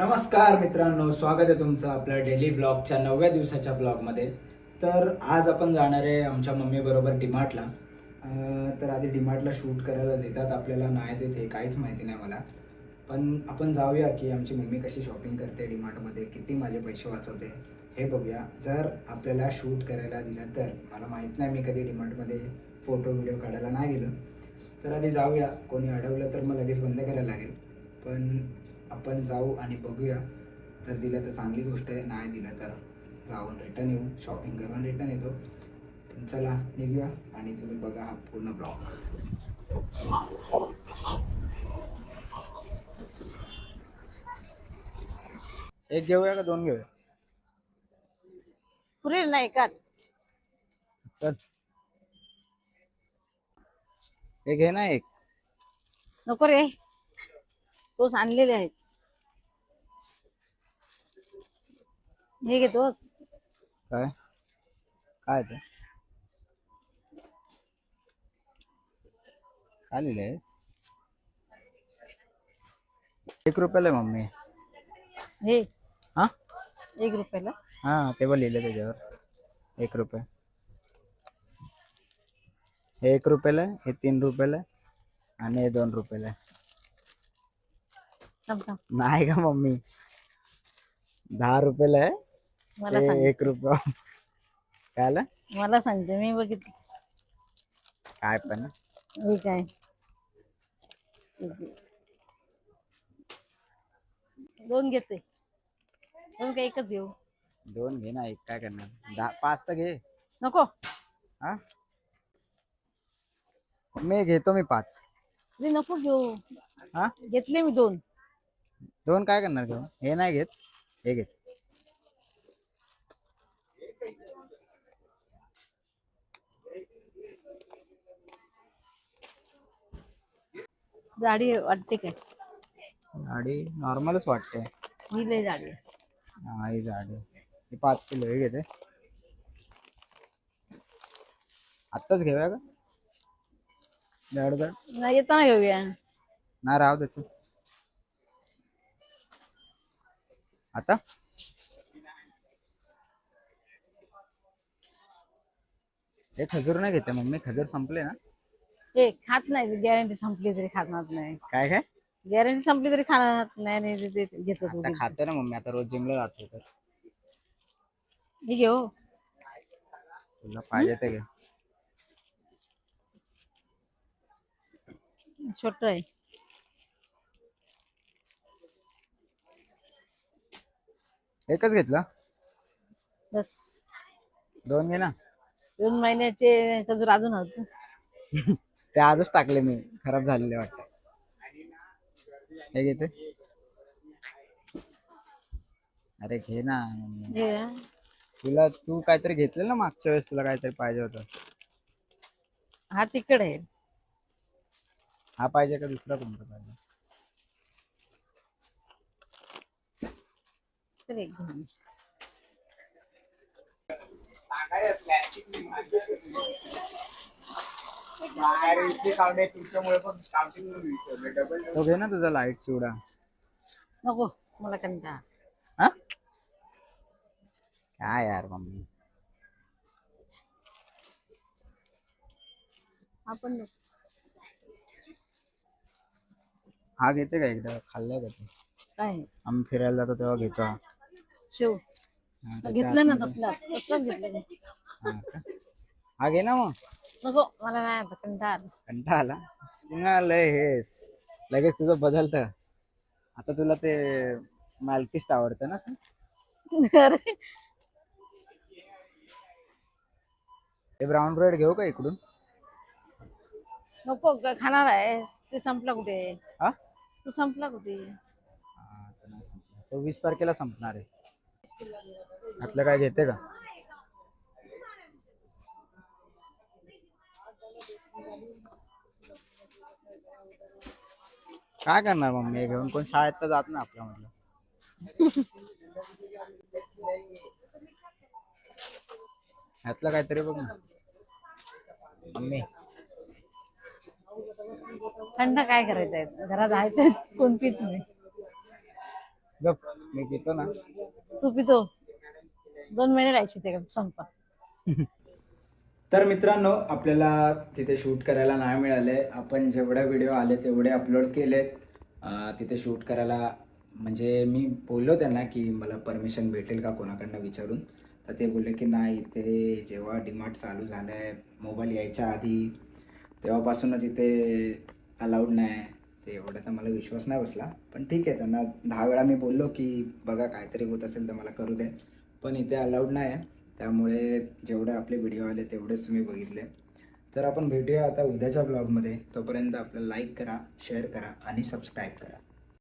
नमस्कार मित्रांनो, स्वागत आहे तुमचं आपल्या डेली ब्लॉगच्या 9व्या दिवसाच्या ब्लॉगमध्ये. तर आज आपण जाणार आहे आमच्या मम्मीबरोबर डीमार्टला. तर आधी डीमार्टला शूट करायला देतात आपल्याला, नाही देत हे काहीच माहिती नाही मला. पण आपण जाऊया की आमची मम्मी कशी शॉपिंग करते डीमार्टमध्ये, किती माझे पैसे वाचवते हे बघूया. जर आपल्याला शूट करायला दिलं तर. मला माहीत नाही, मी कधी डीमार्टमध्ये फोटो व्हिडिओ काढायला नाही गेलो. तर आधी जाऊया, कोणी अडवलं तर मग लगेच बंद करायला लागेल. पण आपण जाऊ आणि बघूया. जर दिलं तर चांगली गोष्ट आहे, नाही दिलं तर जाऊन रिटर्न येऊ, शॉपिंग करून रिटर्न येतो. तर चला निघूया आणि तुम्ही बघा हा पूर्ण ब्लॉग. एक घेऊया का दोन घेऊया? पुरेल नाही का? चल एक घे ना एक. नको रे, तोच आणलेले आहेत. हे घेतोस? काय काय ते काय लिहिलंय? 1 रुपयाला आहे मम्मी. हे हा 1 रुपयाला. हा तेव्हा लिहिलं त्याच्यावर 1 रुपये. हे 1 रुपयाला आहे, हे 3 रुपयाला आहे आणि हे 2 रुपयाला आहे. थांब थांब, नाही का मम्मी, 10 रुपयाला आहे. मला हे सांग. 1 रुपया. काय आलं? मला सांगते, मी बघितलं. काय पण हे काय, दोन घेते. दोन का एकच घेऊ? दोन घे ना, एक काय करणार? 5 तर घे. नको हा मी घेतो, मी 5. रे, नको घेऊ. हा घेतले मी दोन. दोन काय करणार घेऊन? हे नाही घेत, हे घेत. जाडी वाटते काय? गाडी नॉर्मलच वाटते. ही लय जाडी आहे. हा ही झाड हे 5 किलो हे घेते. आत्ताच घेऊया का? जड जड नाही, येताना घेऊया. नाही राहू त्याच आता. हे खजूर नाही घेते मम्मी, खजूर संपले ना. हे खात नाही, गॅरंटी संपली तरी खाणार नाही. काय काय गॅरंटी संपली तरी खाणार नाही. घेतो तू. आता खाते ना मम्मी, आता रोज जिमला जाते तर. हे घेऊ. तुला पाहिजे ते घे. छोट आहे. एकच घेतलं, बस. दोन घे ना. 2 महिन्याचे खजूर अजून हवं. ते आजच टाकले मी, खराब झालेले वाटतं. हे घेते. अरे घे ना मम्मी. तुला तू काहीतरी घेतलं ना मागच्या वेळेस, तुला काहीतरी पाहिजे होतं. हा तिकड आहे. हा पाहिजे का दुसरा कोणता पाहिजे? चल एक घेऊन. तो घे ना तुझा लाईट चिवडा. नको, मला कंटाळा. हा काय यार मम्मी. आपण हा घेते का? एकदा खाल्लाय का तू? काय आम्ही फिरायला जातो तेव्हा घेतो हा. शिव हा, त्याच्या घेतलं ना, आतमध्ये- तसलाच घेतलं. हा का? हा घे ना मग. नको, मला नाही आता कंटाळा आला. कंटाळा आला पुन्हा लय हेस, लगेच तुझं बदलतं. आता तुला ते मालकिस्ट आवडतं ना. अरे, ते ब्राऊन ब्रेड घेऊ का इकडून? नको खाणार आहे. ते संपला कुठे? हा तू संपला कुठे? तो नाही संपला. तो 20 तारखेला संपणार आहे. आतलं काय घेते का? काय करणार मम्मी हे घेऊन? कोण शाळेत तर जात ना आपल्या मधलं. ह्यातलं काहीतरी बघ ना मम्मी. थंड काय करायचंय? घरात आहे ते कोण पित नाही. गप मी पितो ना. तू पितो 2 महिने राहायचे ते संपा. तर मित्रांनो, आपल्याला तिथे शूट करायला नाही मिळाले. आपण जेवढे व्हिडिओ आले तेवढे अपलोड केलेत. तिथे शूट करायला म्हणजे मी बोललो त्यांना की मला परमिशन भेटेल का कोणाकडनं विचारून. तर ते बोलले की नाही, ते जेव्हा डीमार्ट चालू झालं आहे मोबाईल यायच्या आधी तेव्हापासूनच इथे अलाउड नाही. ते एवढा तर मला विश्वास नाही बसला. पण ठीक आहे, त्यांना 10 वेळा मी बोललो की बघा काहीतरी होत असेल तर मला करू दे. पण इथे अलाउड नाही आहे. त्यामुळे जेवढे आपले व्हिडिओ आले तेवढेच तुम्ही बघितले. तर आपण भेटूया आता उद्याच्या ब्लॉगमध्ये. तोपर्यंत आपल्याला लाईक करा, शेअर करा आणि सबस्क्राईब करा.